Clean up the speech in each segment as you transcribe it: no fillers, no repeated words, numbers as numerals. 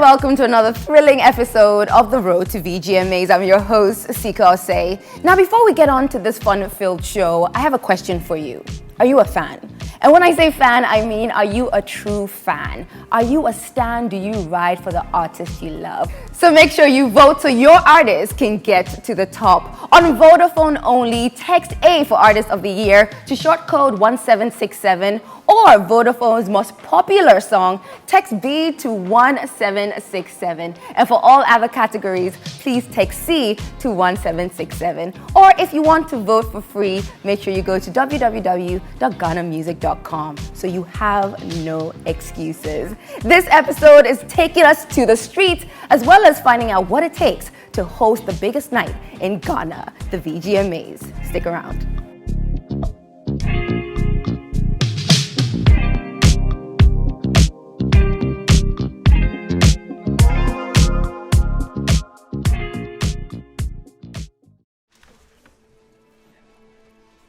welcome to another thrilling episode of The Road to VGMAs. I'm your host, K.O.D. Now, before we get on to this fun-filled show, I have a question for you. Are you a fan? And when I say fan, I mean, are you a true fan? Are you a stan? Do you ride for the artist you love? So make sure you vote so your artist can get to the top. On Vodafone only, text A for Artist of the Year to short code 1767, or Vodafone's most popular song, text B to 1767. And for all other categories, please text C to 1767. Or if you want to vote for free, make sure you go to www.ghanamusic.com so you have no excuses. This episode is taking us to the streets as well as finding out what it takes to host the biggest night in Ghana, the VGMAs. Stick around.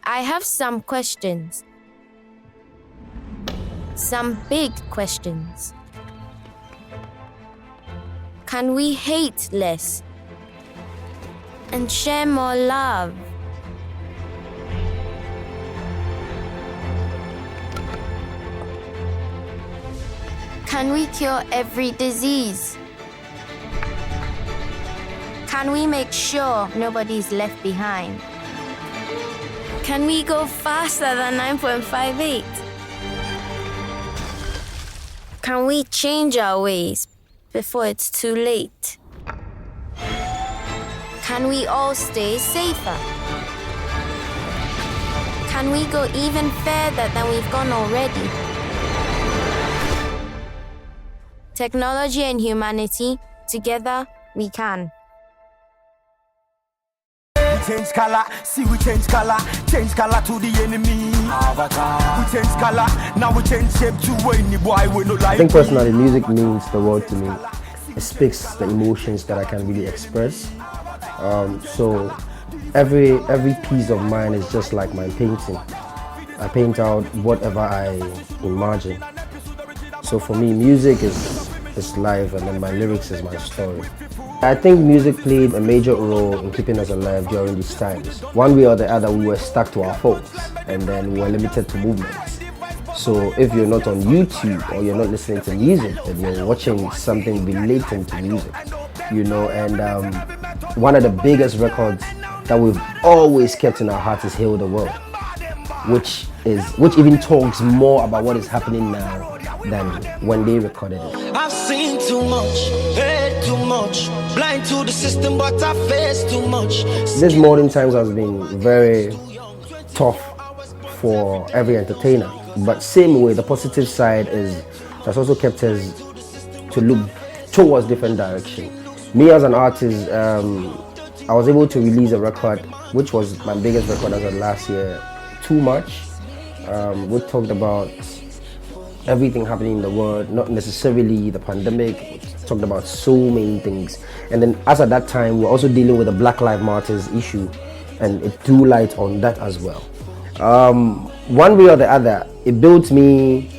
I have some questions. Some big questions. Can we hate less and share more love? Can we cure every disease? Can we make sure nobody's left behind? Can we go faster than 9.58? Can we change our ways before it's too late? Can we all stay safer? Can we go even further than we've gone already? Technology and humanity, together we can. Change color, see we change color to the enemy. Avatar. We change color, now we change shape to any boy we no like. I think personally, music means the world to me. It speaks the emotions that I can really express. So every piece of mine is just like my painting. I paint out whatever I imagine. So for me, music is life, and then my lyrics is my story. I think music played a major role in keeping us alive during these times. One way or the other, we were stuck to our phones, and then we were limited to movements. So if you're not on YouTube or you're not listening to music, then you're watching something relating to music, you know. And one of the biggest records that we've always kept in our hearts is Heal the World, which even talks more about what is happening now than when they recorded it. I've seen too much, heard too much, blind to the system, but I face too much. This modern times has been very tough for every entertainer, but same way, the positive side has also kept us to look towards different direction. Me as an artist, I was able to release a record, which was my biggest record as of last year, Too Much. We talked about everything happening in the world, not necessarily the pandemic. We talked about so many things. And then as at that time, we're also dealing with the Black Lives Matter issue, and it threw light on that as well. One way or the other, it built me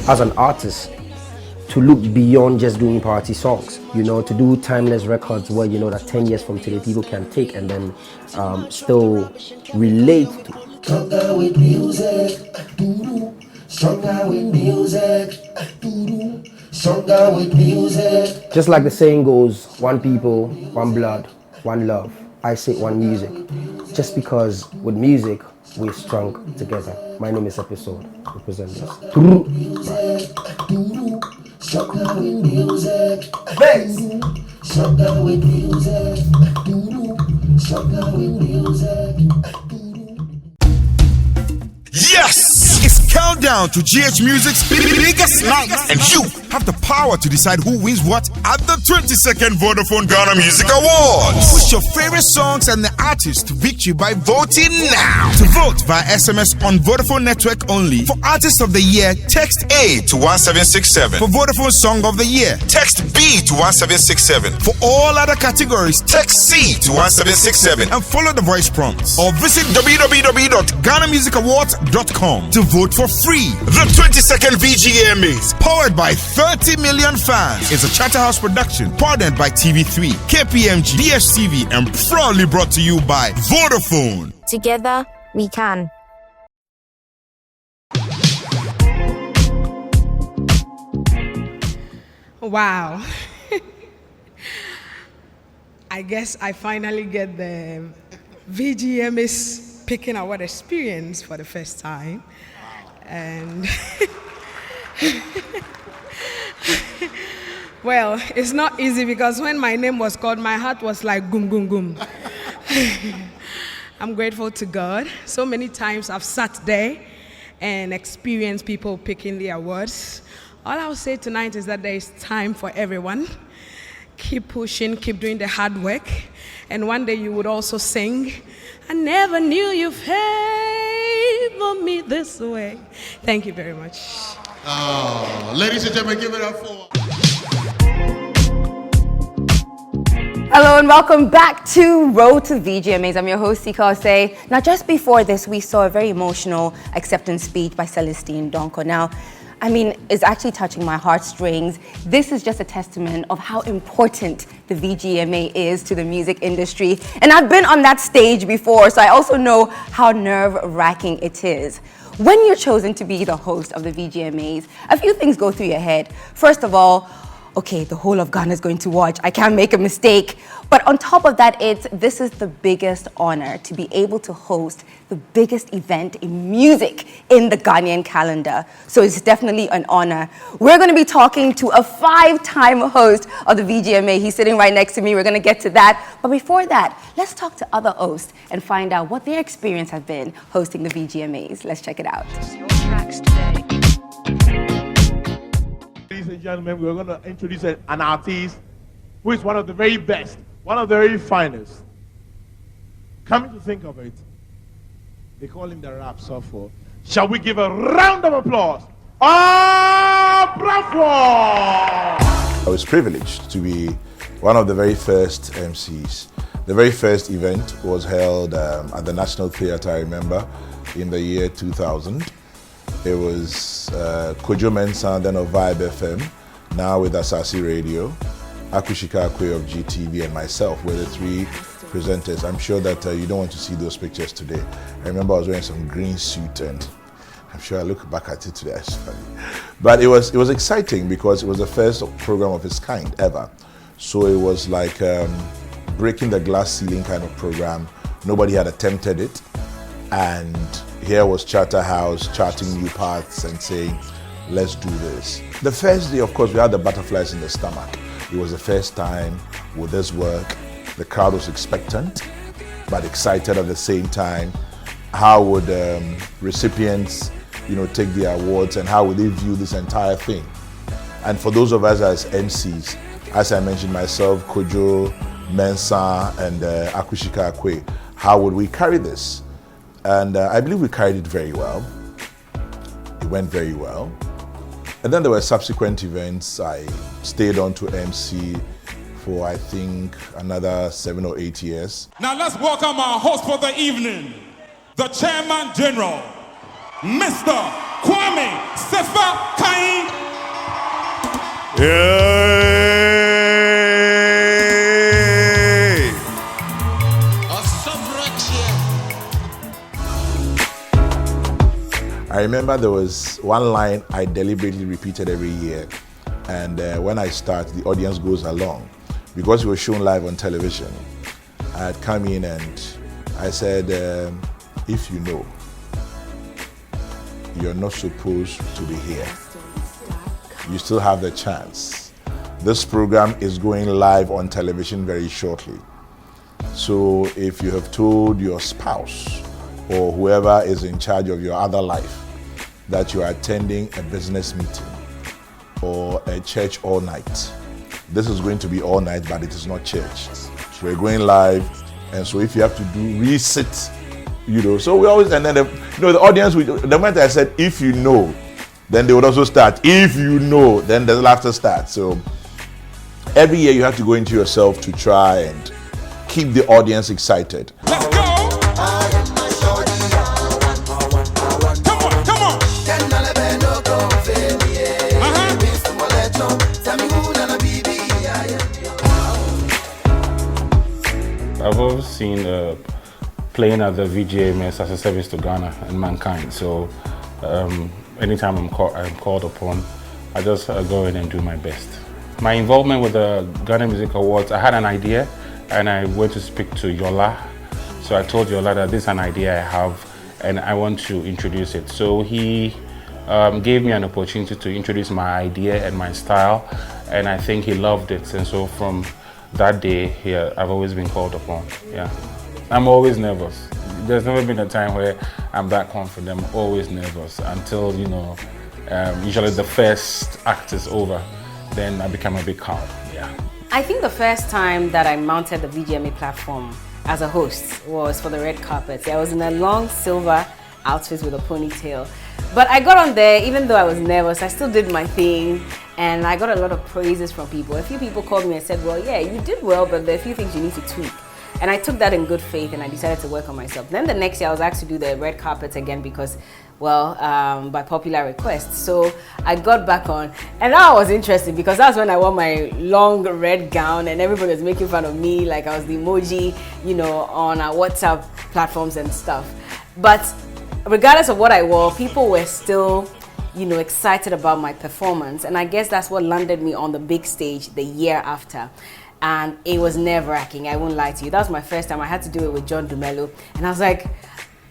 as an artist to look beyond just doing party songs, you know, to do timeless records where you know that 10 years from today people can take and then still relate to. Stronger with music, stronger with music, stronger with music. Just like the saying goes, one people, one blood, one love. I say one music. Just because with music, we're strong together. My name is Ep3. Represent this. Stronger with music, stronger with music, stronger with music. Yes! It's countdown to GH Music's biggest night, and you have the power to decide who wins what at the 22nd Vodafone Ghana Music Awards. Push your favorite songs and the artists to victory by voting now. To vote via SMS on Vodafone Network only. For Artist of the Year, text A to 1767. For Vodafone Song of the Year, text B to 1767. For all other categories, text C to 1767 and follow the voice prompts. Or visit www.GhanaMusicAwards.com to vote for for free. The 22nd VGMAs, powered by 30 million fans, is a Charterhouse production, partnered by TV3, KPMG, DSTV, and proudly brought to you by Vodafone. Together, we can. Wow. I guess I finally get the VGMA's Picking Award experience for the first time. And well, it's not easy because when my name was called, my heart was like goom, goom, goom. I'm grateful to God. So many times I've sat there and experienced people picking the awards. All I'll say tonight is that there is time for everyone. Keep pushing, keep doing the hard work. And one day you would also sing, I never knew you favored me this way. Thank you very much. Oh, ladies and gentlemen, give it up for... Hello and welcome back to Road to VGMAs. I'm your host, K.O.D. Now, just before this, we saw a very emotional acceptance speech by Celestine Donko. Now, I mean, it's actually touching my heartstrings. This is just a testament of how important the VGMA is to the music industry. And I've been on that stage before, so I also know how nerve-wracking it is. When you're chosen to be the host of the VGMAs, a few things go through your head. First of all, okay, the whole of Ghana is going to watch. I can't make a mistake. But on top of that, this is the biggest honor to be able to host the biggest event in music in the Ghanaian calendar. So it's definitely an honor. We're going to be talking to a 5-time host of the VGMA. He's sitting right next to me. We're going to get to that. But before that, let's talk to other hosts and find out what their experience has been hosting the VGMAs. Let's check it out. Your tracks today. Ladies and gentlemen, we're going to introduce an artist who is one of the very best, one of the very finest. Coming to think of it, they call him the rap sophomore. Shall we give a round of applause? Oh, bravo! I was privileged to be one of the very first MCs. The very first event was held at the National Theatre, I remember, in the year 2000. It was Kojo Mensah, then of Vibe FM, now with Asasi Radio, Akushika Akwe of GTV, and myself were the 3 presenters. I'm sure that you don't want to see those pictures today. I remember I was wearing some green suit, and I'm sure I look back at it today, it's funny. But it was exciting because it was the first program of its kind ever. So it was like breaking the glass ceiling kind of program. Nobody had attempted it. And here was Charterhouse charting new paths and saying, let's do this. The first day, of course, we had the butterflies in the stomach. It was the first time with this work. The crowd was expectant, but excited at the same time. How would recipients, take the awards, and how would they view this entire thing? And for those of us as MCs, as I mentioned myself, Kojo, Mensah, and Akushika Akwe, how would we carry this? And I believe we carried it very well. It went very well. And then there were subsequent events. I stayed on to MC for, I think, another 7 or 8 years. Now let's welcome our host for the evening, the Chairman General, Mr. Kwame Sefa Kain. I remember there was one line I deliberately repeated every year, and when I start, the audience goes along. Because we were shown live on television, I had come in and I said, if you know, you're not supposed to be here, you still have the chance. This program is going live on television very shortly. So if you have told your spouse or whoever is in charge of your other life that you are attending a business meeting or a church all night, this is going to be all night, but it is not church. So we're going live, and so if you have to do resit, so we always, and then the audience, the moment I said, if you know, then they would also start. If you know, then the laughter starts. So every year you have to go into yourself to try and keep the audience excited. Let's go! Come on! I've always seen playing at the VGMA as a service to Ghana and mankind. So anytime I'm called upon, I just go in and do my best. My involvement with the Ghana Music Awards, I had an idea and I went to speak to Yola. So I told Yola that this is an idea I have and I want to introduce it. So he gave me an opportunity to introduce my idea and my style, and I think he loved it. And so from that day, I've always been called upon. Yeah, I'm always nervous. There's never been a time where I'm that confident. I'm always nervous until, you know, usually the first act is over, then I become a bit calm. Yeah. I think the first time that I mounted the VGMA platform as a host was for the red carpet. I was in a long silver outfit with a ponytail. But I got on there, even though I was nervous, I still did my thing, and I got a lot of praises from people. A few people called me and said, well, yeah, you did well, but there are a few things you need to tweak. And I took that in good faith and I decided to work on myself. Then the next year I was asked to do the red carpet again because, well, by popular request. So I got back on, and that was interesting because that's when I wore my long red gown and everybody was making fun of me like I was the emoji, you know, on our WhatsApp platforms and stuff. But regardless of what I wore, people were still, you know, excited about my performance. And I guess that's what landed me on the big stage the year after. And it was nerve-wracking, I won't lie to you. That was my first time. I had to do it with John Dumelo. And I was like,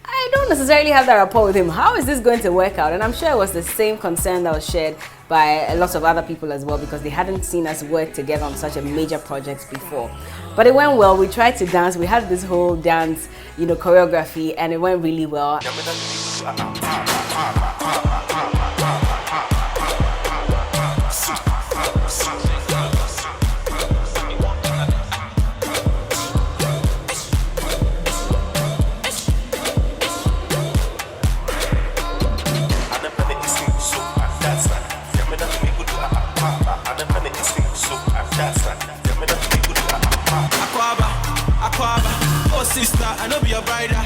I don't necessarily have that rapport with him. How is this going to work out? And I'm sure it was the same concern that was shared by a lot of other people as well, because they hadn't seen us work together on such a major project before. But it went well. We tried to dance. We had this whole dance, you know, choreography, and it went really well. Sister, I know be a brider.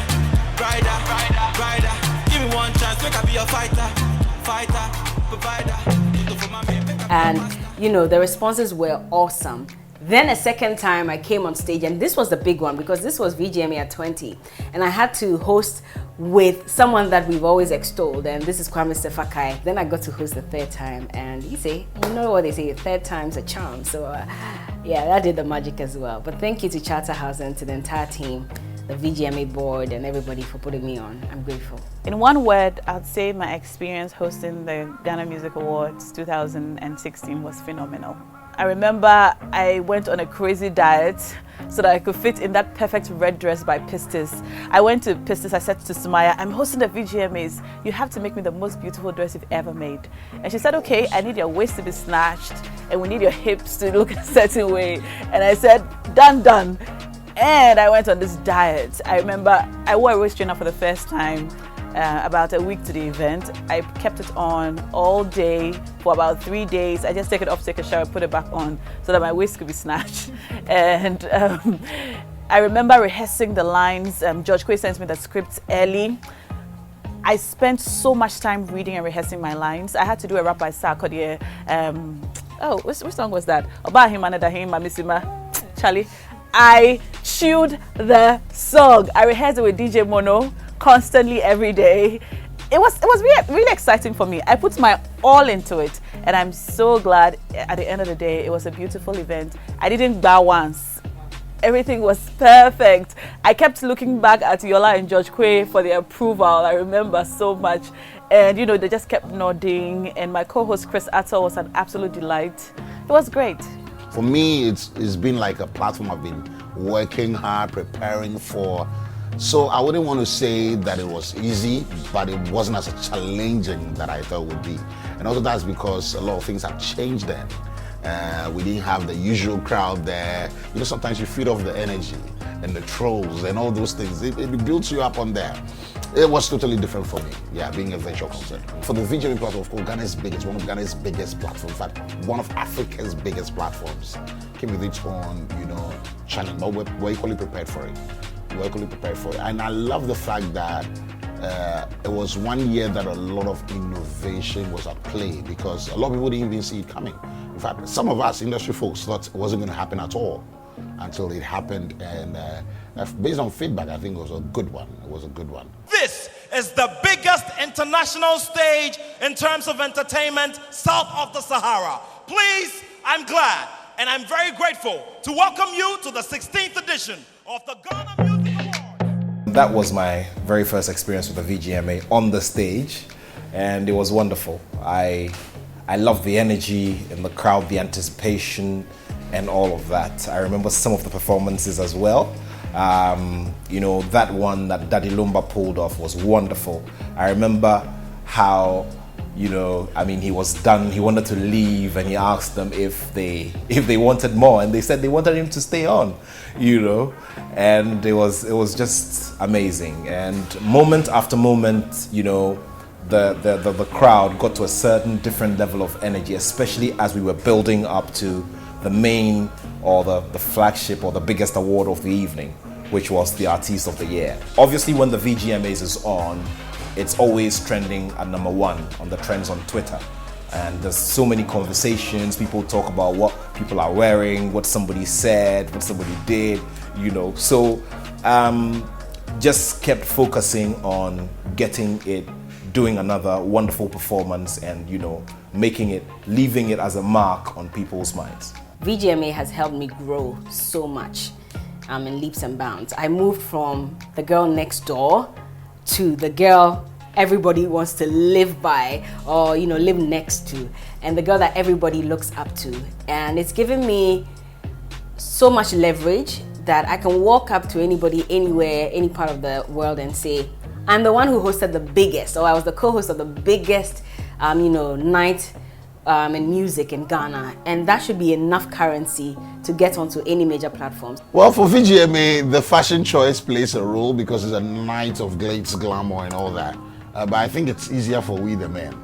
Give me one chance, make I be a fighter, provider. And you know, the responses were awesome. Then a second time I came on stage, and this was the big one because this was VGMA 20, and I had to host with someone that we've always extolled, and this is Kwame Sefakai. Then I got to host the third time, and you know what they say, third time's a charm. So yeah, that did the magic as well. But thank you to Charterhouse and to the entire team, the VGMA board, and everybody for putting me on. I'm grateful. In one word, I'd say my experience hosting the Ghana Music Awards 2016 was phenomenal. I remember I went on a crazy diet so that I could fit in that perfect red dress by Pistis. I went to Pistis, I said to Sumaya, I'm hosting the VGMAs. You have to make me the most beautiful dress you've ever made. And she said, okay, I need your waist to be snatched and we need your hips to look a certain way. And I said, done. And I went on this diet. I remember I wore a waist trainer for the first time about a week to the event. I kept it on all day for about 3 days. I just take it off, take a shower, put it back on so that my waist could be snatched. And I remember rehearsing the lines. George Quissy sent me the script early. I spent so much time reading and rehearsing my lines. I had to do a rap by K.O.D. Which song was that? Oba Hima Nedahim Mamisima Charlie. I chewed the song. I rehearsed it with DJ Mono constantly every day. It was really exciting for me. I put my all into it, and I'm so glad at the end of the day it was a beautiful event. I didn't bow once. Everything was perfect. I kept looking back at Yola and George Quay for the approval. I remember so much. And you know, they just kept nodding, and my co-host Chris Atto was an absolute delight. It was great. For me, it's been like a platform I've been working hard, preparing for. So I wouldn't want to say that it was easy, but it wasn't as challenging that I thought it would be. And also that's because a lot of things have changed then. We didn't have the usual crowd there. You know, sometimes you feed off the energy and the trolls and all those things. It builds you up on there. It was totally different for me, being a virtual concert. For the VGMA platform, of course, one of Ghana's biggest platforms, in fact, one of Africa's biggest platforms. Came with its own, challenge, but we're equally prepared for it. And I love the fact that it was 1 year that a lot of innovation was at play because a lot of people didn't even see it coming. In fact, some of us industry folks thought it wasn't going to happen at all. until it happened. And based on feedback, I think it was a good one. It was a good one. This is the biggest international stage in terms of entertainment south of the Sahara. Please, I'm glad and I'm very grateful to welcome you to the 16th edition of the Ghana Music Awards. That was my very first experience with the VGMA on the stage, and it was wonderful. I loved the energy in the crowd, the anticipation, and all of that. I remember some of the performances as well. You know, that one that Daddy Lumba pulled off was wonderful. I remember how, you know, I mean, he was done, he wanted to leave, and he asked them if they wanted more, and they said they wanted him to stay on, you know, and it was just amazing. And moment after moment, you know, the crowd got to a certain different level of energy, especially as we were building up to the main or the flagship or the biggest award of the evening, which was the Artist of the Year. Obviously, when the VGMAs is on, it's always trending at #1 on the trends on Twitter. And there's so many conversations, people talk about what people are wearing, what somebody said, what somebody did, you know. So just kept focusing on getting it, doing another wonderful performance and, you know, leaving it as a mark on people's minds. VGMA has helped me grow so much in leaps and bounds. I moved from the girl next door to the girl everybody wants to live by or, you know, live next to, and the girl that everybody looks up to. And it's given me so much leverage that I can walk up to anybody, anywhere, any part of the world and say, I'm the one who hosted the biggest, or I was the co-host of the biggest, you know, night in music in Ghana, and that should be enough currency to get onto any major platforms. Well, for VGMA, the fashion choice plays a role because it's a night of glitz, glamour, and all that. But I think it's easier for we the men.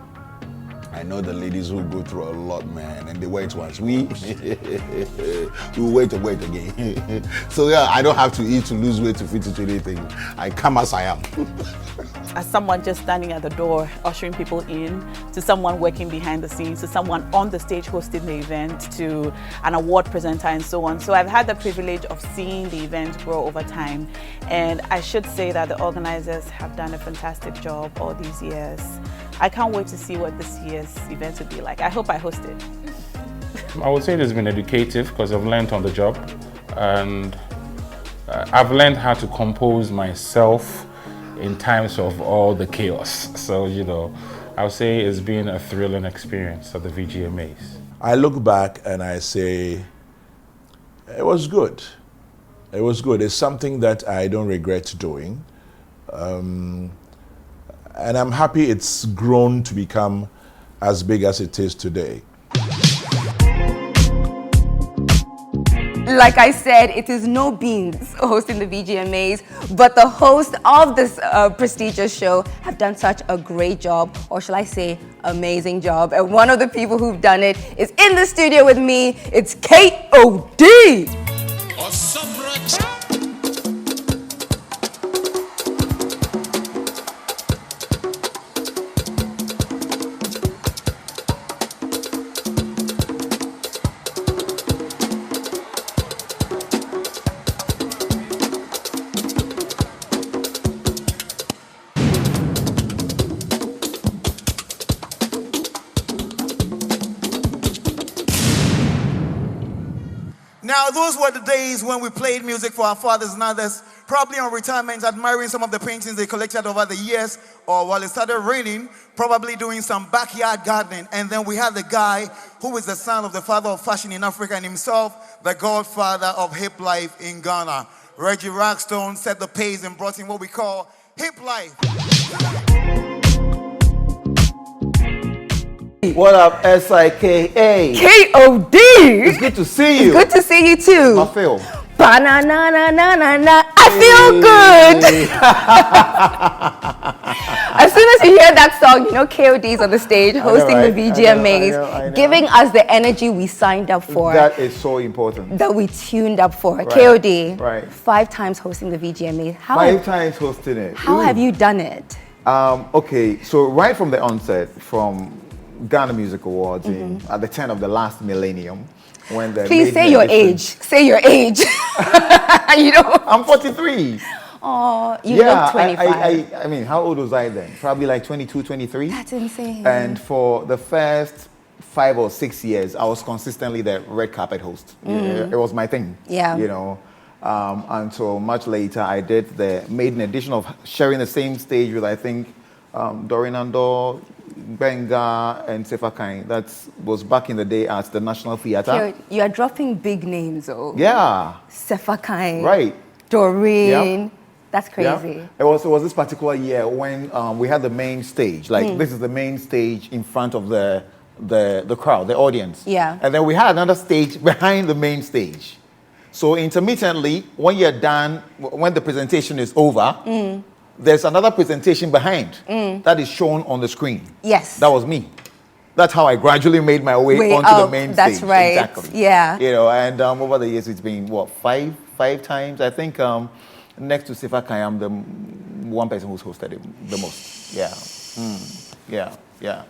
I know the ladies who go through a lot, man, and they wait once. We wait and wait again. So yeah, I don't have to eat to lose weight to fit into anything. I come as I am. As someone just standing at the door, ushering people in, to someone working behind the scenes, to someone on the stage hosting the event, to an award presenter and so on. So I've had the privilege of seeing the event grow over time. And I should say that the organizers have done a fantastic job all these years. I can't wait to see what this year's event will be like. I hope I host it. I would say it has been educative because I've learned on the job, and I've learned how to compose myself in times of all the chaos. So, you know, I would say it's been a thrilling experience at the VGMAs. I look back and I say, it was good. It was good. It's something that I don't regret doing. And I'm happy it's grown to become as big as it is today. Like I said, it is no beans hosting the VGMAs, but the host of this prestigious show have done such a great job, or shall I say, amazing job. And one of the people who've done it is in the studio with me. It's K.O.D. Now, those were the days when we played music for our fathers and others, probably on retirement, admiring some of the paintings they collected over the years, or while it started raining, probably doing some backyard gardening. And then we had the guy who is the son of the father of fashion in Africa and himself, the godfather of hip life in Ghana. Reggie Rockstone set the pace and brought in what we call hip life. What up, SIKA? K.O.D. It's good to see you. It's good to see you too. I feel. Ba-na-na-na-na-na-na. I feel good. As soon as you hear that song, you know K.O.D. is on the stage hosting the VGMAs, I know. giving us the energy we signed up for. That is so important. That we tuned up for. Right. K.O.D. Right. 5 times hosting the VGMAs. 5 times hosting it. How have you done it? Okay, so right from the onset, from Ghana Music Awards at the turn of the last millennium, when the Please say maiden your edition- age. Say your age. You know. I'm 43. Oh, you Yeah, look 25. I mean, how old was I then? Probably like 22, 23. That's insane. And for the first 5 or 6 years, I was consistently the red carpet host. Mm. It was my thing. Yeah. You know, until much later, I did the maiden edition of sharing the same stage with, I think, Doreen Ando, Benga, and Sefakai. That was back in the day at the National Theatre. You are dropping big names, though. Yeah. Sefakai. Right. Doreen. Yep. That's crazy. Yeah. It was this particular year when we had the main stage. Like this is the main stage in front of the crowd, the audience. Yeah. And then we had another stage behind the main stage. So intermittently, when you're done, when the presentation is over, there's another presentation behind that is shown on the screen. Yes. That was me. That's how I gradually made my way onto the main That's stage. right. Exactly. Yeah. You know, and over the years, it's been what, five times? I think next to Sefakai, I'm the one person who's hosted it the most. Yeah. Yeah. Yeah.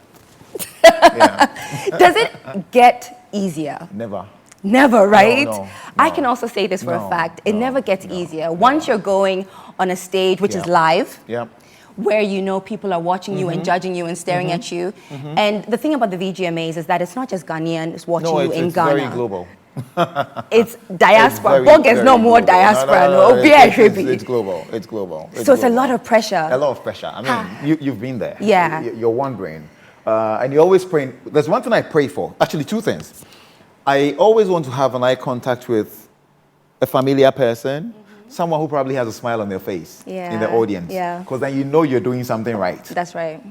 Does it get easier? Never. Never, right? No, I can also say this for a fact. It never gets easier. Once you're going on a stage which is live, where you know people are watching you and judging you and staring at you. And the thing about the VGMAs is that it's not just Ghanaians watching you in it's Ghana. very global. It's diaspora. It's Bog is no more global. diaspora. No, No, it's global. It's global. So it's a lot of pressure. A lot of pressure. I mean, you've been there. Yeah. You're wondering. And you're always praying. There's one thing I pray for. Actually, two things. I always want to have an eye contact with a familiar person, someone who probably has a smile on their face in the audience. Yeah. Because then you know you're doing something right. That's right.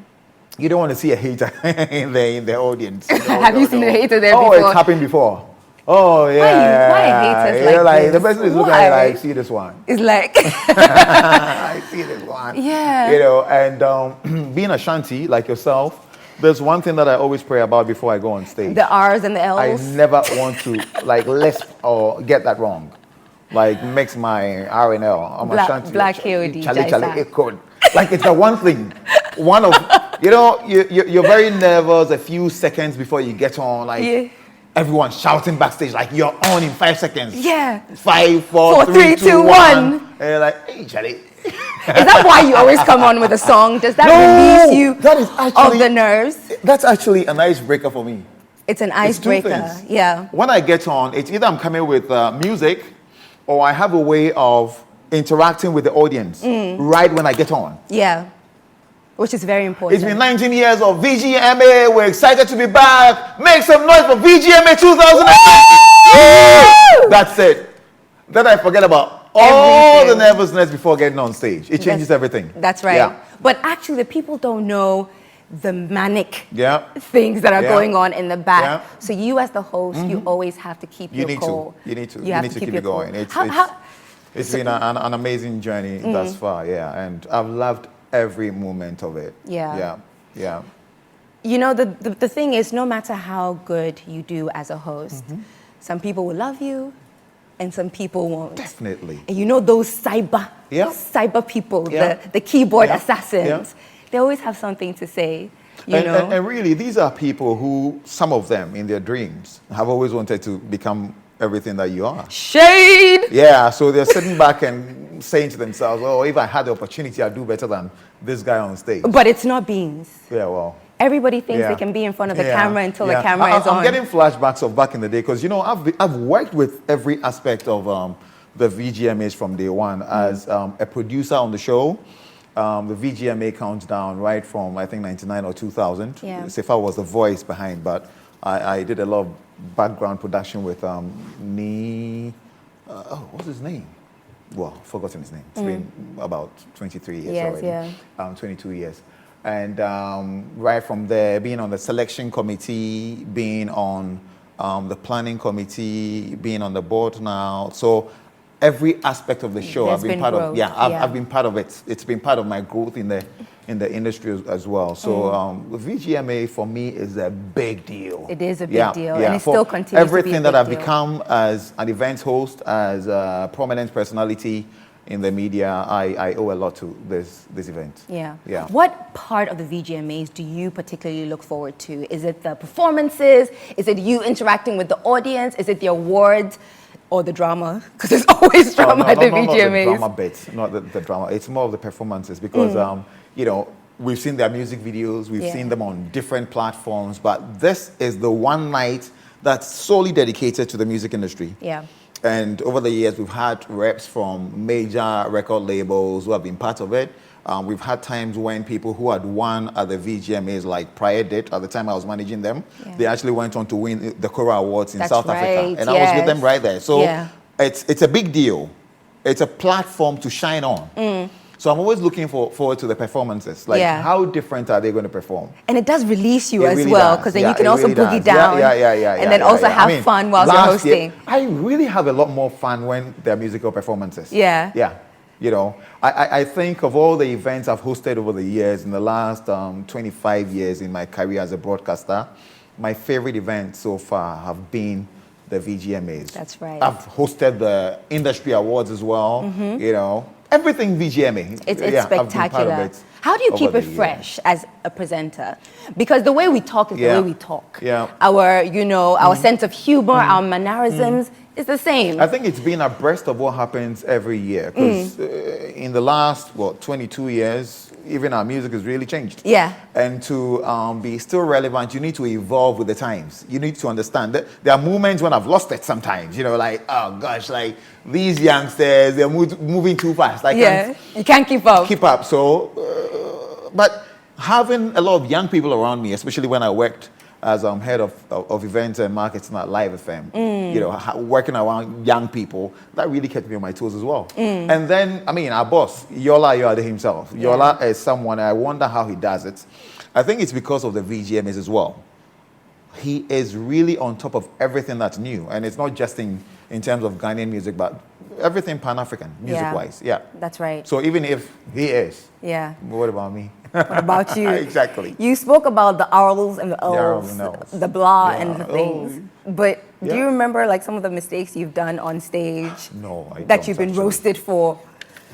You don't want to see a hater in the audience. Have you seen a hater there Oh, before? it's happened before. Oh, yeah. Why haters You're like this? the person is looking at you like, see this one. It's like... I see this one. Yeah. You know, and being Ashanti, like yourself, there's one thing that I always pray about before I go on stage. The R's and the L's. I never want to, lisp or get that wrong. Like, mix my R and L. I'm Ashanti. Black K.O.D. K.O.D. Like, it's the one thing. One of, you know, you're very nervous a few seconds before you get on. Like, everyone's shouting backstage, like, you're on in 5 seconds. Yeah. 5, 4, 3, 2, 1. And you're like, hey, Charlie. Is that why you always come on with a song? Does that release you of the nerves? That's actually an icebreaker for me. It's an It's two icebreaker. things. Yeah. When I get on, it's either I'm coming with music or I have a way of interacting with the audience right when I get on. Yeah. Which is very important. It's been 19 years of VGMA. We're excited to be back. Make some noise for VGMA22. That's it. Then I forget about all the nervousness before getting on stage. It changes everything. That's right. Yeah. But actually, the people don't know the manic Yeah. things that are Yeah. going on in the back. Yeah. So you, as the host, you always have to keep your cool. You need to. You You have need to keep it going. How- It's been an amazing journey thus far, yeah. And I've loved every moment of it. Yeah. Yeah. Yeah. You know, the thing is, no matter how good you do as a host, some people will love you and some people won't. Definitely. And you know those cyber people, the keyboard assassins, they always have something to say, you know? And really, these are people who, some of them in their dreams, have always wanted to become everything that you are. Shade! Yeah, so they're sitting back and saying to themselves, oh, if I had the opportunity, I'd do better than this guy on stage. But it's not beans. Yeah, well. Everybody thinks they can be in front of the camera until the camera is on. I'm getting flashbacks of back in the day because, you know, I've worked with every aspect of the VGMAs from day one as a producer on the show. The VGMA countdown right from, I think, 99 or 2000. Yeah. Sefa was the voice behind, but I did a lot of background production with what's his name? Well, forgotten his name. It's been about 23 years already. 22 years. And right from there, being on the selection committee, being on the planning committee, being on the board now. So every aspect of the show I've been part of. Yeah, I've been part of it. It's been part of my growth in the industry as well. So the VGMA for me is a big deal. It is a big deal, and it for still continues to be a everything big that I've deal. become as an event host, as a prominent personality, in the media, I owe a lot to this event. Yeah. Yeah. What part of the VGMAs do you particularly look forward to? Is it the performances? Is it you interacting with the audience? Is it the awards? Or the drama? Because there's always drama at the VGMAs. Not the drama bit, not the drama. It's more of the performances because, you know, we've seen their music videos, we've seen them on different platforms, but this is the one night that's solely dedicated to the music industry. Yeah. And over the years, we've had reps from major record labels who have been part of it. We've had times when people who had won at the VGMAs, like Prior did, at the time I was managing them, they actually went on to win the Cora Awards in South Africa. And I was with them right there. So it's a big deal. It's a platform to shine on. So I'm always looking forward to the performances. Like, how different are they going to perform? And it does release you It as really well, does. because then Yeah, you can it also really boogie does. down and then also have I mean, fun while you're last year, hosting. I really have a lot more fun when there are musical performances. Yeah. Yeah. You know, I think of all the events I've hosted over the years, in the last 25 years in my career as a broadcaster, my favorite events so far have been the VGMAs. That's right. I've hosted the industry awards as well, you know, everything VGMA. It's I've been spectacular. part of it How do you keep over it the fresh as a presenter? Because the way we talk is the way we talk. Yeah. Our, you know, our sense of humor, our mannerisms is the same. I think it's been abreast of what happens every year because in the last, 22 years, even our music has really changed. Yeah. And to be still relevant, you need to evolve with the times. You need to understand that there are moments when I've lost it sometimes, you know, like, oh gosh, like these youngsters, they're moving too fast. Like, you can't keep up. Keep up. So, but having a lot of young people around me, especially when I worked as head of events and marketing at Live FM, you know, working around young people, that really kept me on my toes as well. And then, I mean, our boss, Yola Yoade himself. Yola is someone, I wonder how he does it. I think it's because of the VGMAs as well. He is really on top of everything that's new. And it's not just in terms of Ghanaian music, but everything Pan-African, music-wise. Yeah. That's right. So even if he is, yeah. What about me? What about you? Exactly. You spoke about the R's and the L's, the blah and the things. But do you remember like some of the mistakes you've done on stage? No, I that you've been roasted for?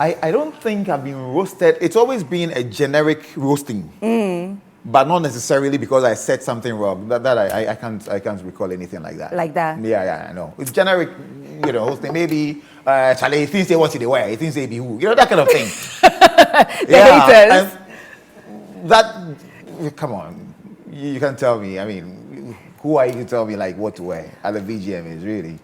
I don't think I've been roasted. It's always been a generic roasting. But not necessarily because I said something wrong. I can't recall anything like that. Like that? Yeah, I know. It's generic, you know, hosting. Maybe Charlie, things they want you to wear. He thinks they be who. You know, that kind of thing. The haters. That, come on. You can't tell me. I mean, who are you to tell me like what to wear at the VGMAs, really?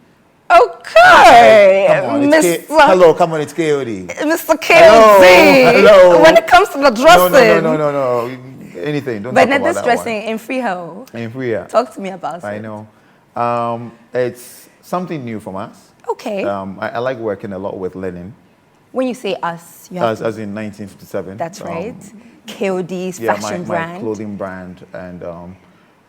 Okay, come on, hello, come on, it's K.O.D. Mr. K.O.D. Hello. When it comes to the dressing. No. Anything. Don't but talk not about this that dressing one. in Freehold. In Freehold. Talk to me about it. I know. It's something new from us. Okay. I like working a lot with linen. When you say us, you have as in 1957. That's right. K.O.D's fashion brand. My clothing brand and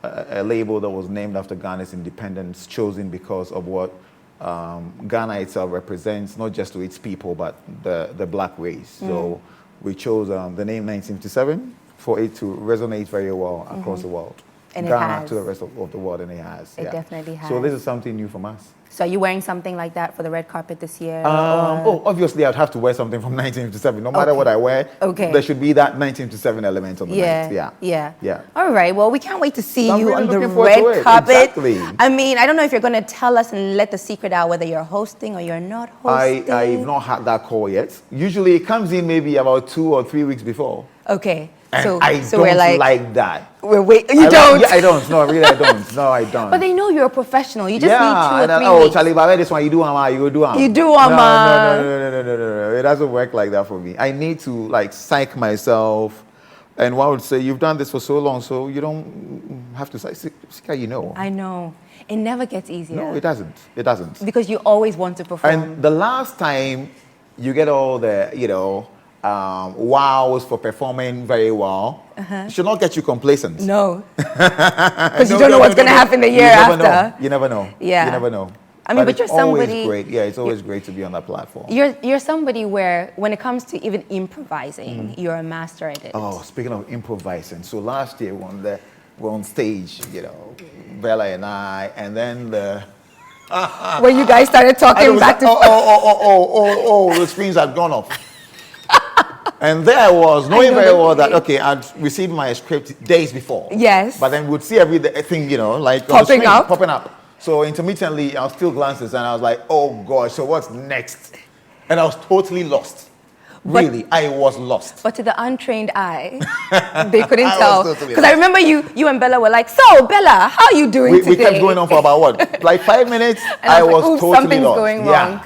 a label that was named after Ghana's independence, chosen because of what Ghana itself represents, not just to its people, but the black race. So we chose the name 1957 for it to resonate very well across the world. And Ghana to the rest of the world, and it has. It definitely has. So this is something new from us. So are you wearing something like that for the red carpet this year? Obviously I'd have to wear something from 1957. No matter what I wear, there should be that 1957 element on the night. Yeah. All right. Well, we can't wait to see I'm you really on the looking forward to red it. carpet. Exactly. I mean, I don't know if you're going to tell us and let the secret out whether you're hosting or you're not hosting. I've not had that call yet. Usually it comes in maybe about 2 or 3 weeks before. Okay. And so I so don't we're like that. You don't? Yeah, I don't. No, really, I don't. No, I don't. But they know you're a professional. You just need 2 or 3 oh, weeks. Charlie, but this one you do, you do. You do, No. It doesn't work like that for me. I need to like psych myself. And one would say, you've done this for so long, so you don't have to see how you know. I know. It never gets easier. No, it doesn't. It doesn't. Because you always want to perform. And the last time you get all the, wows for performing very well, should not get you complacent. No. Because you don't know what's going to happen the year after. You never know. Yeah. You never know. I mean, but you're it's always somebody. Great. Yeah, it's always great to be on that platform. You're somebody where, when it comes to even improvising, you're a master at it. Oh, speaking of improvising, so last year we're on stage, Bella and I, and then when you guys started talking back to the screens had gone off. And there I was, knowing very well that, okay, I'd received my script days before. Yes. But then we'd see everything, like popping up. So intermittently, I'll still glances and I was like, oh gosh, so what's next? And I was totally lost. Really, I was lost. But to the untrained eye, they couldn't tell. Because I remember you and Bella were like, so Bella, how are you doing today? We kept going on for about what? Like 5 minutes? I was totally something's lost. Going wrong.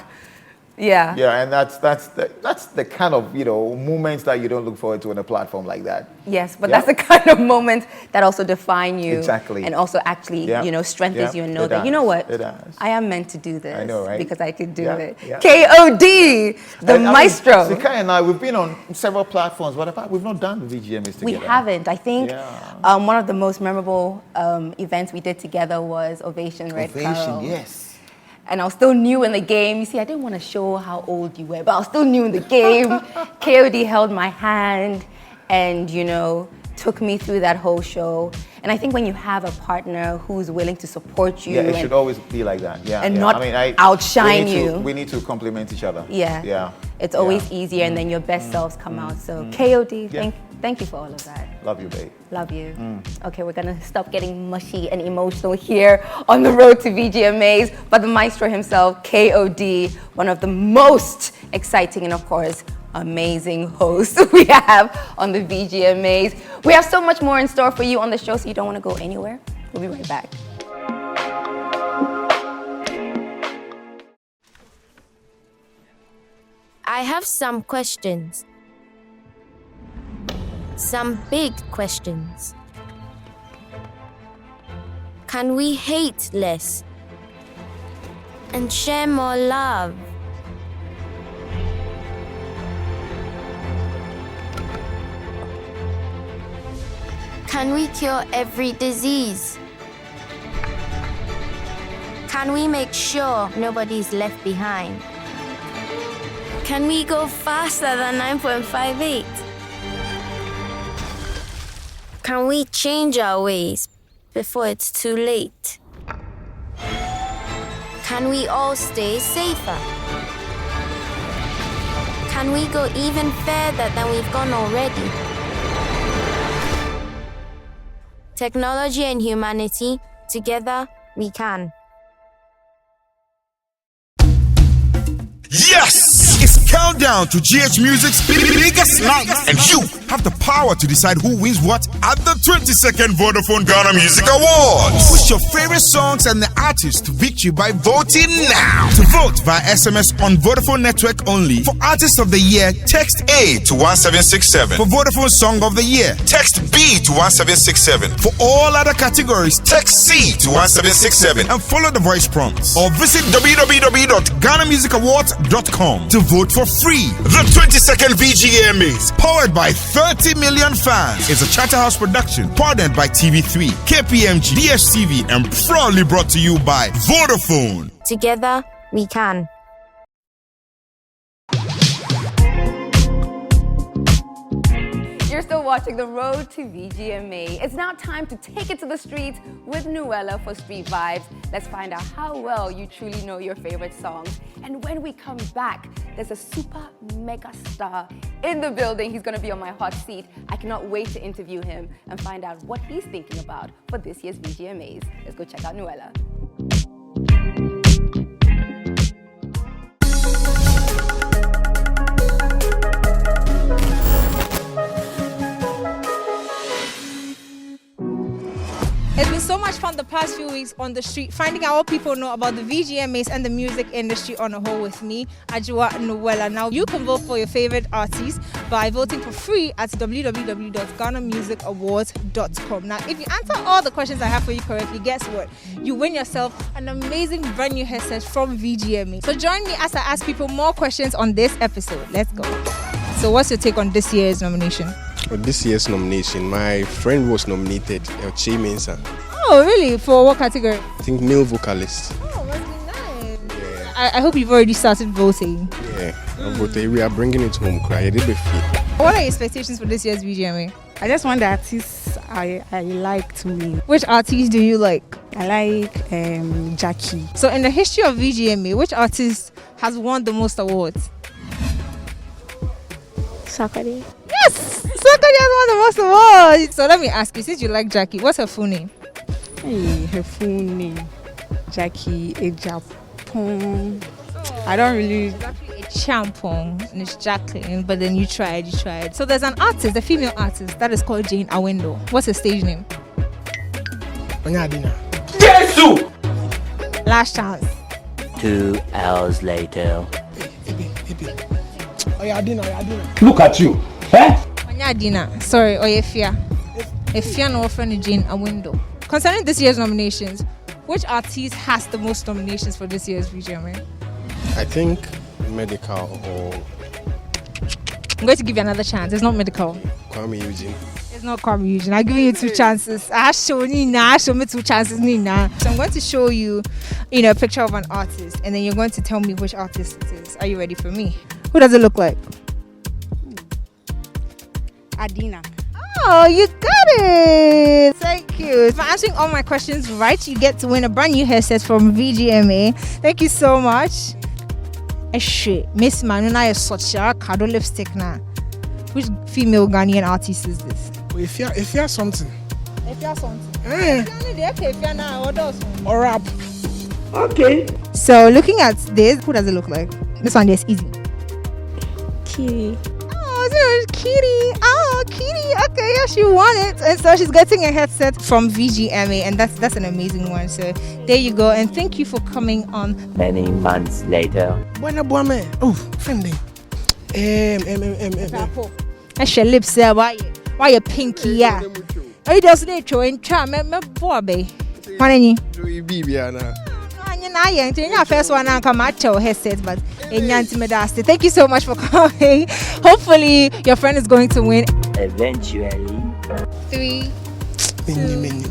Yeah. Yeah, and that's the kind of moments that you don't look forward to on a platform like that. Yes, but that's the kind of moment that also define you. Exactly. And also actually, strengthens you and know that, you know what? It does. I am meant to do this. I know, right? Because I could do it. Yeah. K.O.D, the maestro. Sika and I, we've been on several platforms, but we've not done the VGMAs together. We haven't. I think one of the most memorable events we did together was Ovation Red Carol. Yes. And I was still new in the game. You see, I didn't want to show how old you were, but I was still new in the game. K.O.D held my hand and, took me through that whole show. And I think when you have a partner who's willing to support you. Yeah, it should always be like that. Yeah. And not outshine you. We need to complement each other. Yeah. It's always easier and then your best selves come out. So K.O.D, thank you for all of that. Love you, babe. Love you. Okay, we're gonna stop getting mushy and emotional here on the road to VGMAs. But the maestro himself, K.O.D, one of the most exciting and of course, amazing hosts we have on the VGMAs. We have so much more in store for you on the show, so you don't wanna go anywhere. We'll be right back. I have some questions. Some big questions. Can we hate less and share more love? Can we cure every disease? Can we make sure nobody's left behind? Can we go faster than 9.58? Can we change our ways before it's too late? Can we all stay safer? Can we go even further than we've gone already? Technology and humanity, together we can. Yes! It's countdown to GH Music's biggest night, and you have the power to decide who wins what at the 22nd Vodafone Ghana Music Awards. Push your favorite songs and the artists to victory by voting now. To vote via SMS on Vodafone Network only. For Artist of the Year, text A to 1767. For Vodafone Song of the Year, text B to 1767. For all other categories, text C to 1767 and follow the voice prompts. Or visit www.GhanaMusicAwards.com to vote for free. The 22nd VGMAs, powered by 30 million fans, is a Charterhouse production, partnered by TV3, KPMG, DSTV, and proudly brought to you by Vodafone. Together we can. You're still watching The Road to VGMA. It's now time to take it to the streets with Nuella for Street Vibes. Let's find out how well you truly know your favorite songs. And when we come back, there's a super mega star in the building. He's gonna be on my hot seat. I cannot wait to interview him and find out what he's thinking about for this year's VGMAs. Let's go check out Nuella. It's been so much fun the past few weeks on the street, finding out what people know about the VGMAs and the music industry on a whole with me, Ajua Nuella. Now, you can vote for your favorite artists by voting for free at www.GhanaMusicAwards.com. Now, if you answer all the questions I have for you correctly, guess what? You win yourself an amazing brand new headset from VGMA. So join me as I ask people more questions on this episode. Let's go. So what's your take on this year's nomination? For this year's nomination, my friend was nominated, Ep3 Mensah. Oh, really? For what category? I think male vocalist. Oh, must be nice. Yeah. I hope you've already started voting. Yeah, we are bringing it home. What are your expectations for this year's VGMA? I just want the artists I like to win. Which artists do you like? I like Jackie. So in the history of VGMA, which artist has won the most awards? Sakari. Yes! Sakari has won the most awards. So let me ask you, since you like Jackie, what's her full name? Hey, her full name, Jackie Ejapon. I don't really. Champong, and it's Jacqueline, but then you tried. So there's an artist, a female artist, that is called Jane Awendo. What's her stage name? Jesus! Last chance. 2 hours later. Look at you. Onyadina. Sorry, Oyefia. Efia no friend Jane Awendo. Concerning this year's nominations, which artist has the most nominations for this year's VGMA? I think medical or I'm going to give you another chance. It's not medical. Kwame Eugene. It's not Kwame Eugene. I'll give you 2 chances. Show me 2 chances, Nina. So I'm going to show you, a picture of an artist, and then you're going to tell me which artist it is. Are you ready for me? Who does it look like? Adina. Oh, you got it! Thank you. For answering all my questions right, you get to win a brand new headset from VGMA. Thank you so much. Miss Manuna is such a cado lipstick now. Which female Ghanaian artist is this? If you have something. Or rap. Okay. So looking at this, who does it look like? This one is easy. Kitty. Oh, it's Kitty. Oh, Kitty. Okay, yeah, she won it. And so she's getting a headset from VGMA, and that's an amazing one. So there you go. And thank you for coming on. Many months later. Oh, friendly. That's your lips there. Why you pinky? Yeah. Are you just later and try me boy? What are you? First one and come at your headset, but thank you so much for coming. Hopefully your friend is going to win. Eventually. 3, 2.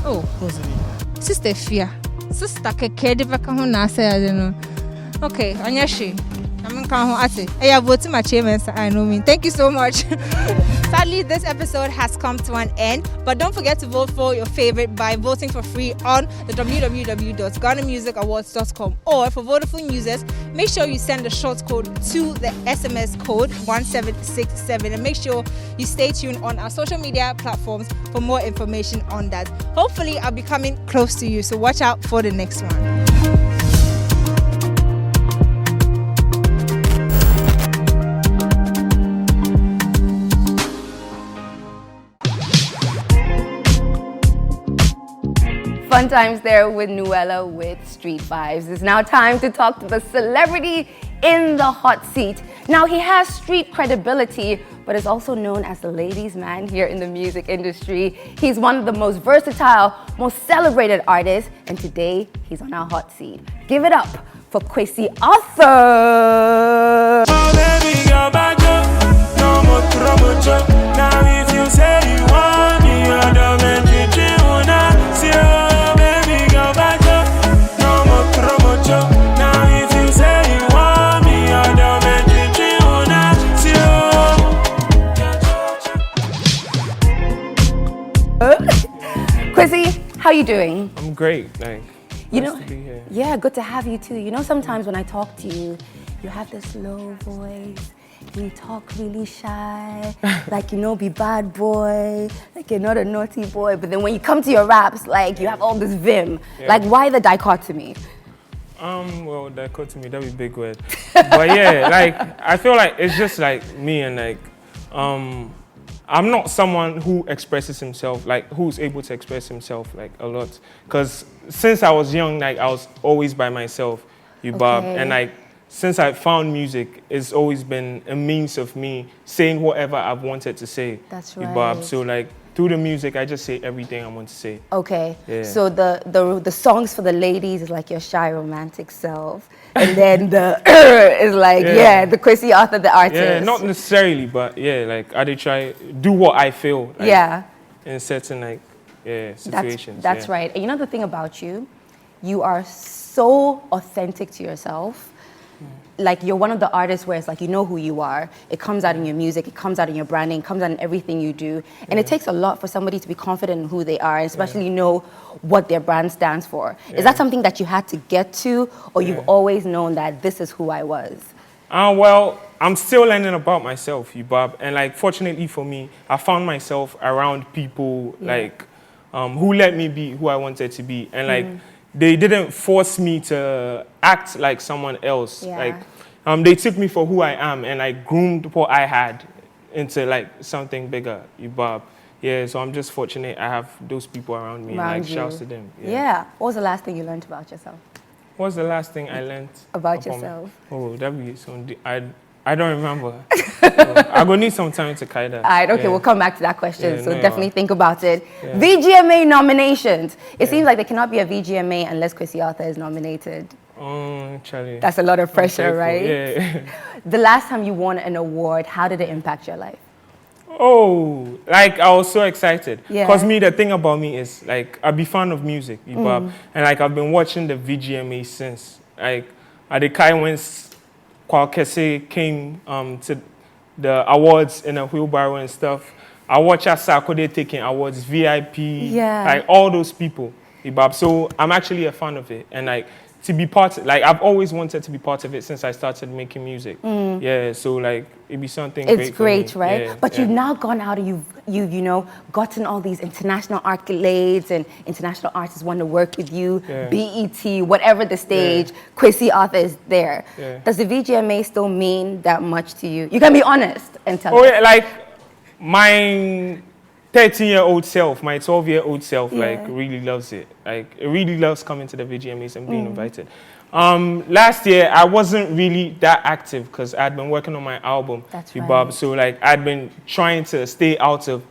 Oh, Sister Fia. Sister Keke I don't know. Okay, Anyashi. I voted my chairman, I know me. Thank you so much. Sadly, this episode has come to an end, but don't forget to vote for your favorite by voting for free on the www.GhanaMusicAwards.com, or for Vodafone users, make sure you send the short code to the SMS code 1767, and make sure you stay tuned on our social media platforms for more information on that. Hopefully, I'll be coming close to you, so watch out for the next one. Fun times there with Nuella with Street Vibes. It's now time to talk to the celebrity in the hot seat. Now, he has street credibility, but is also known as the ladies' man here in the music industry. He's one of the most versatile, most celebrated artists, and today he's on our hot seat. Give it up for Quissy Arthur. Oh, baby, girl, back up. No more trouble, now if you say you want me, I don't make it you wanna see you. Quissy, how you doing? I'm great, thanks. Nice to be here. Yeah, good to have you too. Sometimes when I talk to you, you have this low voice, and you talk really shy, like be bad boy, like you're not a naughty boy. But then when you come to your raps, like you have all this vim. Yeah. Like, why the dichotomy? Well, dichotomy, that'd be a big word. But yeah, I feel like it's just like me, and I'm not someone who expresses himself, who's able to express himself a lot. Because since I was young, I was always by myself, and since I found music, it's always been a means of me saying whatever I've wanted to say. That's right. So through the music, I just say everything I want to say. Okay. Yeah. So the songs for the ladies is like your shy romantic self, and then the is the Quissy Arthur, the artist. Yeah, not necessarily, but I try do what I feel. In certain situations. That's right. And the thing about you, you are so authentic to yourself. like you're one of the artists where it's like you know who you are. It comes out in your music, it comes out in your branding, it comes out in everything you do. And it takes a lot for somebody to be confident in who they are, and especially know what their brand stands for. Is that something that you had to get to, or you've always known that this is who I was? Well, I'm still learning about myself, Bob. And like, fortunately for me, I found myself around people like who let me be who I wanted to be. And like, they didn't force me to act like someone else. Like, they took me for who I am and like groomed what I had into like something bigger, Bob. Yeah, so I'm just fortunate I have those people around me. And like, shouts to them. Yeah. What was the last thing you learned about yourself? What was the last thing I learned about yourself? Oh, that'd be so. I don't remember. I'm gonna need some time to kind of. All right, okay, we'll come back to that question. So definitely think about it. VGMA nominations. It seems like there cannot be a VGMA unless Quissy Arthur is nominated. Charlie. That's a lot of pressure, right? Yeah. The last time you won an award, how did it impact your life? Oh, like I was so excited. Yeah. Cause me, the thing about me is like I be fan of music, and like I've been watching the VGMA since. Like at the time when Quissy came to the awards in a wheelbarrow and stuff. I watch K.O.D taking awards, VIP, like all those people. So I'm actually a fan of it, and like to be part, like I've always wanted to be part of it since I started making music. Yeah, so like it'd be something. It's great, for me. right? Yeah, but you've now gone out and you've you know gotten all these international accolades, and international artists want to work with you. BET, whatever the stage, Quissy Arthur is there. Does the VGMA still mean that much to you? You can be honest and tell us. Yeah, like my 13-year-old self, my 12-year-old self, like really loves it. Like it really loves coming to the VGMAs and being invited. Last year I wasn't really that active because I'd been working on my album. That's with Bob. So like I'd been trying to stay out of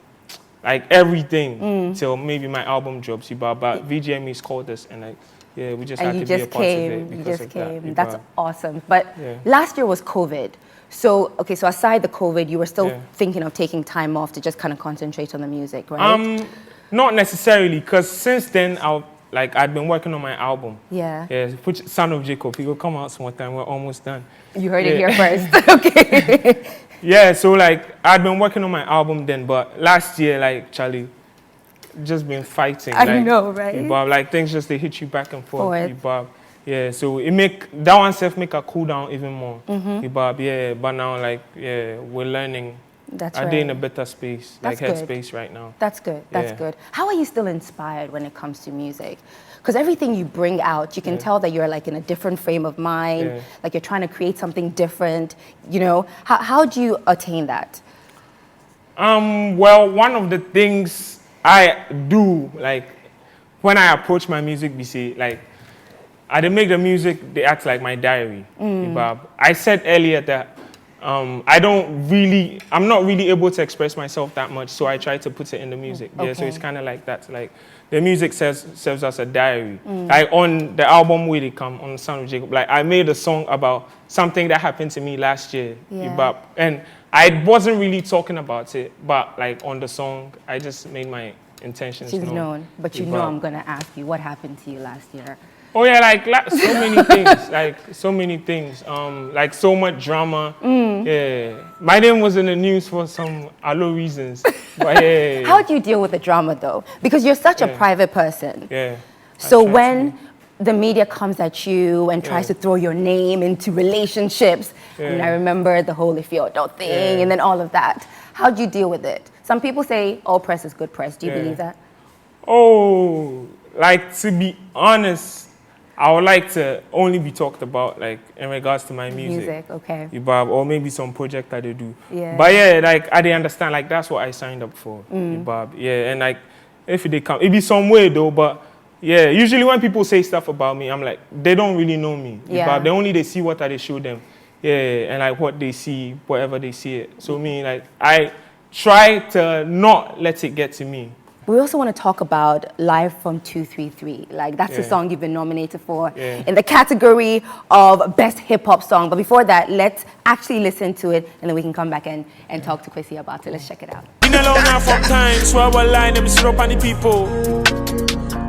like everything till maybe my album drops. But VGMAs called us and like we just had to be a part of it. You just came. That's awesome. But last year was COVID. So, okay, so aside the COVID, you were still thinking of taking time off to just kind of concentrate on the music, right? Not necessarily, because since then, I'd been working on my album. Yeah. Which Son of Jacob, he will come out sometime, we're almost done. You heard it here first, okay. Yeah, so like, I'd been working on my album then, but last year, like, Charlie, just been fighting. I know, right? Bob, like, things just, they hit you back and forth, Bob. Yeah, so it make that one self make a cool down even more. But now like we're learning. That's right. In a better space, That's like good. headspace right now. That's good. That's good. How are you still inspired when it comes to music? Because everything you bring out, you can tell that you're like in a different frame of mind. Like you're trying to create something different. You know, how do you attain that? Well, one of the things I do, like when I approach my music, we say like. I didn't make the music, they act like my diary. I said earlier that I'm not really able to express myself that much, so I try to put it in the music. Okay. Yeah, so it's kind of like that. Like the music serves as a diary. Like on the album Where They Come, on Son of Jacob, like I made a song about something that happened to me last year. And I wasn't really talking about it, but like on the song, I just made my intentions known. But you know I'm going to ask you, what happened to you last year? Oh yeah, like so many things, like so much drama. Yeah, my name was in the news for some reasons. But How do you deal with the drama though? Because you're such a private person. Yeah. So when the media comes at you and tries to throw your name into relationships, and I remember the whole if you don't thing, and then all of that. How do you deal with it? Some people say all press is good press. Do you believe that? Oh, like to be honest. I would like to only be talked about like in regards to my music. Okay. Or maybe some project that they do. Yeah. But yeah, like I didn't understand, like that's what I signed up for. Yeah, and like if they come, it be some way though, but yeah, usually when people say stuff about me, I'm like, they don't really know me. They see what I show them. Yeah, and like what they see, whatever they see it. So me, like I try to not let it get to me. We also want to talk about Live from 233. Like, that's the song you've been nominated for in the category of Best Hip Hop Song. But before that, let's actually listen to it, and then we can come back and talk to Quissy about it. Let's check it out. Been alone now for time, so I will line them syrup on the people.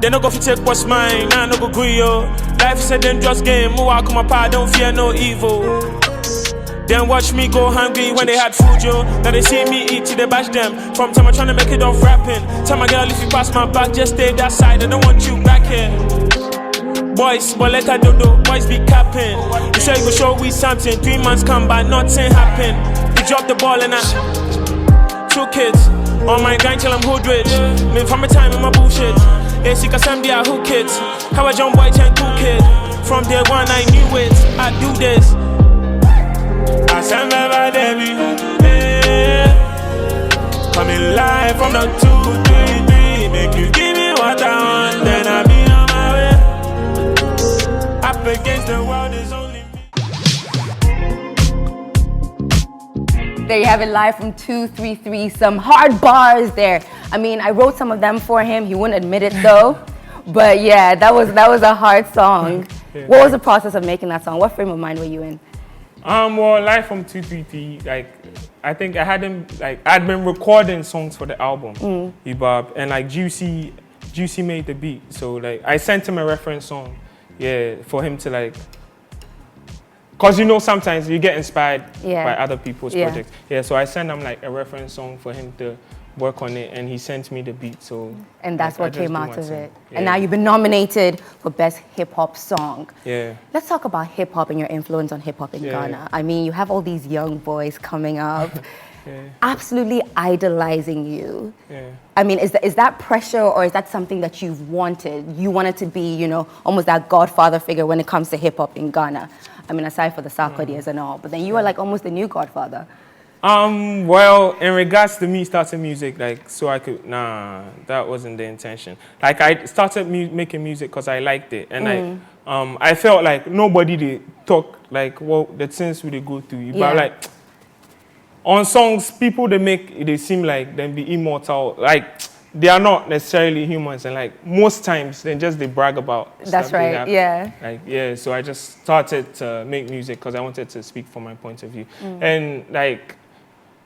They no go fi take what's mine, nah no go agree yo. Life is a dangerous game, move out come apart, don't fear no evil. Then watch me go hungry when they had food, yo. Now they see me eat till they bash them. From time I'm trying to make it off rapping. Tell my girl if you pass my back, just stay that side. I don't want you back here. Boys, but let her do, boys be capping. You say you go show we something. 3 months come by, nothing happen. You drop the ball and I 2 kids. On my grind till I'm hood rich. Me from my time in my bullshit. Hey, see, cause I'm there, who kids? How a young boy turn cool kid. From day one, I knew it. I do this. I send my baby. Yeah. Coming live from the 233. Make you give me what I want, then I be on my way. Up against the world is only. There you have it, live from 233. Some hard bars there. I mean, I wrote some of them for him. He wouldn't admit it though. But yeah, that was a hard song. Yeah. What was the process of making that song? What frame of mind were you in? Well, live from 233, like, I think I'd been recording songs for the album, Ibab, and like Juicy made the beat. So like, I sent him a reference song, yeah, for him to like, cause you know sometimes you get inspired by other people's projects. Yeah, so I sent him like a reference song for him to work on it, and he sent me the beat. So and that's like, what came out of it. Yeah. And now you've been nominated for Best Hip Hop Song. Yeah. Let's talk about hip hop and your influence on hip hop in Ghana. I mean, you have all these young boys coming up, absolutely idolizing you. Yeah. I mean, is that pressure, or is that something that you've wanted? You wanted to be, you know, almost that godfather figure when it comes to hip hop in Ghana. I mean, aside for the Sarkodis and all, but then you are like almost the new godfather. Well, in regards to me starting music, like, so I could, that wasn't the intention. Like, I started making music because I liked it. And I felt like nobody did talk, like, what the things we go through. But like, on songs, people they seem like them be immortal. Like, they are not necessarily humans. And like, most times, they brag about That's stuff they right, have. yeah. Like, yeah, so I just started to make music because I wanted to speak from my point of view. And like,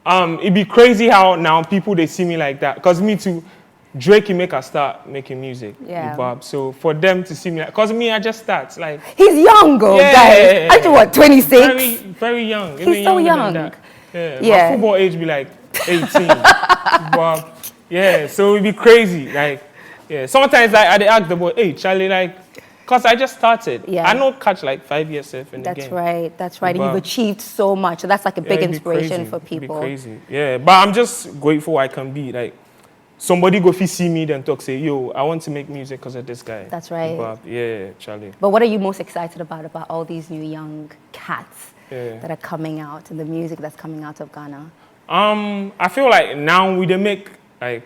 it'd be crazy how now people, they see me like that. Because me too, Drake, he make us start making music. Yeah. Bob. So for them to see me, because me, I just start. Like, he's young, guys. Aren't you, what, 26? Very, very young. He's Even so younger young. than that. My football age be like 18. Bob. Yeah, so it'd be crazy. Like, yeah. Sometimes I ask the boy, hey, Charlie, like, because I just started. Yeah. I know catch like 5 years in the game. That's right. That's right. And you've achieved so much. So that's like a big inspiration for people. It'd be crazy. Yeah, but I'm just grateful I can be like, somebody go see me then talk, say, yo, I want to make music because of this guy. That's right. But, yeah, Charlie. But what are you most excited about all these new young cats that are coming out and the music that's coming out of Ghana? I feel like now we make like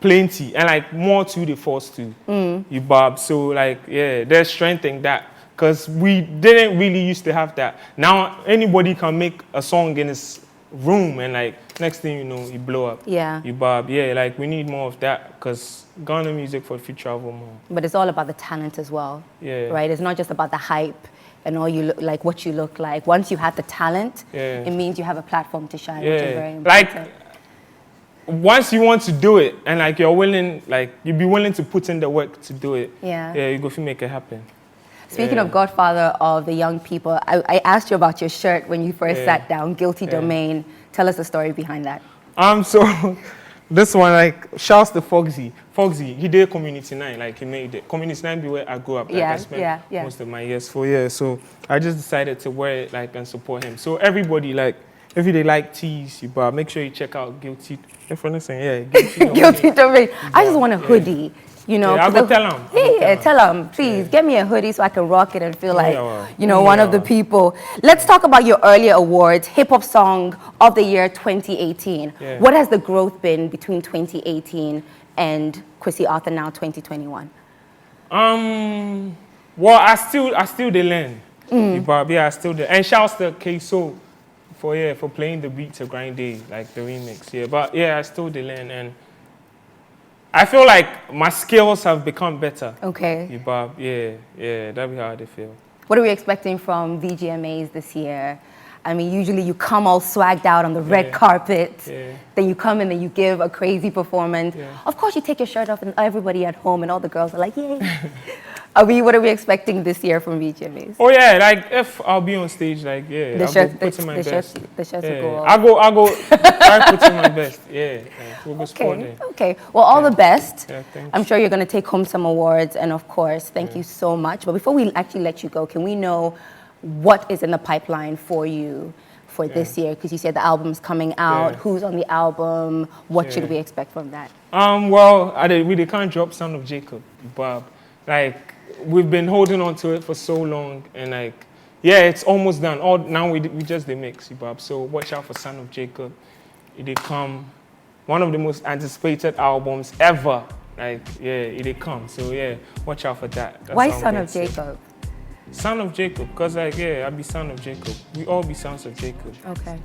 plenty and like more to the force too. You Bob. So like, yeah, there's strength in that. Because we didn't really used to have that. Now anybody can make a song in his room and like next thing you know, you blow up. Yeah. You Bob. Yeah, like we need more of that because Ghana music for future travel more. But it's all about the talent as well. Yeah. Right? It's not just about the hype and all you look like, what you look like. Once you have the talent, it means you have a platform to shine, which is very important. Like once you want to do it and like you're willing, like you be willing to put in the work to do it. Yeah. Yeah, you go to make it happen. Speaking of godfather of the young people, I asked you about your shirt when you first sat down, Guilty Domain. Tell us the story behind that. So this one, like, shouts to Fogsy. Fogsy, he did Community 9, like he made it. Community 9 be where I grew up. Like, I spent most of my years for years. So I just decided to wear it like and support him. So everybody, like, if they like tees, make sure you check out Guilty. Guilty Domain. Guilty Domain. I just want a hoodie. You know, I'll go tell him. Yeah, tell him, please, get me a hoodie so I can rock it and feel like, you know, one of the people. Let's talk about your earlier awards, Hip Hop Song of the Year 2018. Yeah. What has the growth been between 2018 and Quissy Arthur now 2021? Well, I still dey learn. Yeah, I still dey. And shouts to K.O.D for playing the beat to Grind Day, like the remix. Yeah, but yeah, I still dey learn and I feel like my skills have become better. Okay. Yeah, that'd be how they feel. What are we expecting from VGMAs this year? I mean, usually you come all swagged out on the red carpet. Then you come in and you give a crazy performance. Of course, you take your shirt off and everybody at home and all the girls are like, yay. What are we expecting this year from VGMAs? Oh yeah, like if I'll be on stage, like The shirts will go off. I'll go try put in my best. We'll go sport there. Okay. Well, all the best. Thanks. I'm sure you're going to take home some awards, and of course, thank you so much. But before we actually let you go, can we know what is in the pipeline for you for this year? Because you said the album's coming out. Who's on the album? What should we expect from that? Well, we can't drop Son of Jacob, but like we've been holding on to it for so long, and like it's almost done. Now we just the mix, Bob. So watch out for Son of Jacob. It come one of the most anticipated albums ever. Like it come. So watch out for that. That's Why Son of Jacob? Son of Jacob, because like I be son of Jacob. We all be sons of Jacob. Okay.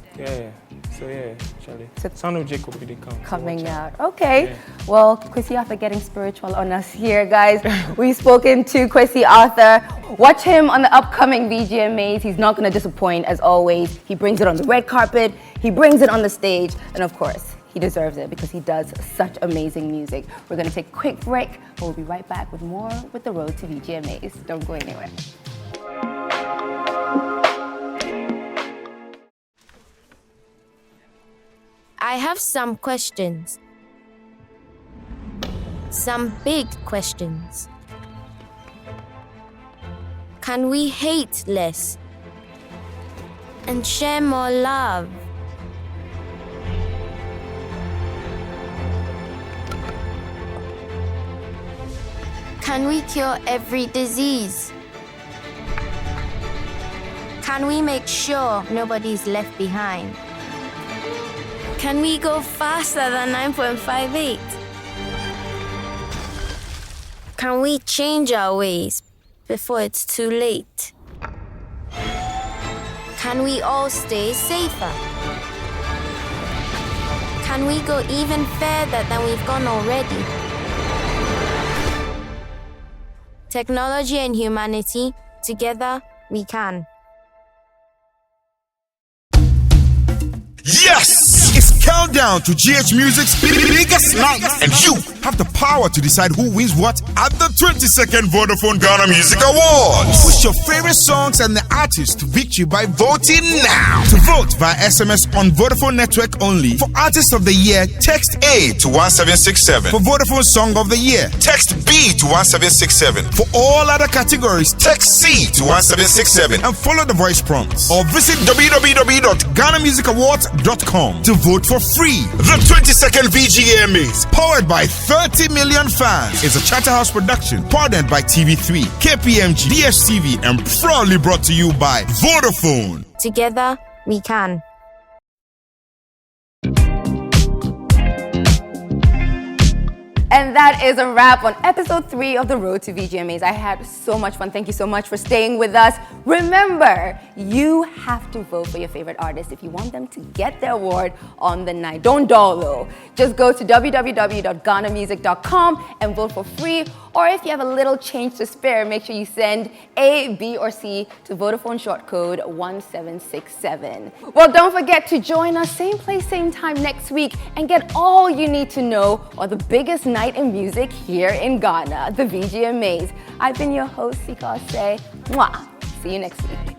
So Charlie. Son of Jacob will come. Coming out. Okay. Well, Quissy Arthur getting spiritual on us here, guys. We've spoken to Quissy Arthur. Watch him on the upcoming VGMAs. He's not going to disappoint, as always. He brings it on the red carpet. He brings it on the stage. And of course, he deserves it because he does such amazing music. We're going to take a quick break, but we'll be right back with more with The Road to VGMAs. Don't go anywhere. I have some questions. Some big questions. Can we hate less and share more love? Can we cure every disease? Can we make sure nobody's left behind? Can we go faster than 9.58? Can we change our ways before it's too late? Can we all stay safer? Can we go even further than we've gone already? Technology and humanity, together we can. Yes! It's countdown to GH Music's biggest night, and you have the power to decide who wins what at the 22nd Vodafone Ghana Music Awards. Push your favorite songs and the artists to victory by voting now. To vote via SMS on Vodafone Network only. For Artist of the Year, text A to 1767. For Vodafone Song of the Year, text B to 1767. For all other categories, text C to 1767 and follow the voice prompts. Or visit www.GhanaMusicAwards.com to vote for free. The 22nd VGMAs, powered by 30 million fans, is a Charterhouse production, partnered by TV3, KPMG, DSTV, and proudly brought to you by Vodafone. Together we can. And that is a wrap on episode 3 of The Road to VGMAs. I had so much fun. Thank you so much for staying with us. Remember, you have to vote for your favorite artist if you want them to get their award on the night. Don't dull though. Just go to www.ghanamusic.com and vote for free. Or if you have a little change to spare, make sure you send A, B, or C to Vodafone short code 1767. Well, don't forget to join us same place, same time next week and get all you need to know on the biggest night in music here in Ghana, the VGMAs. I've been your host, K.O.D. Mwah. See you next week.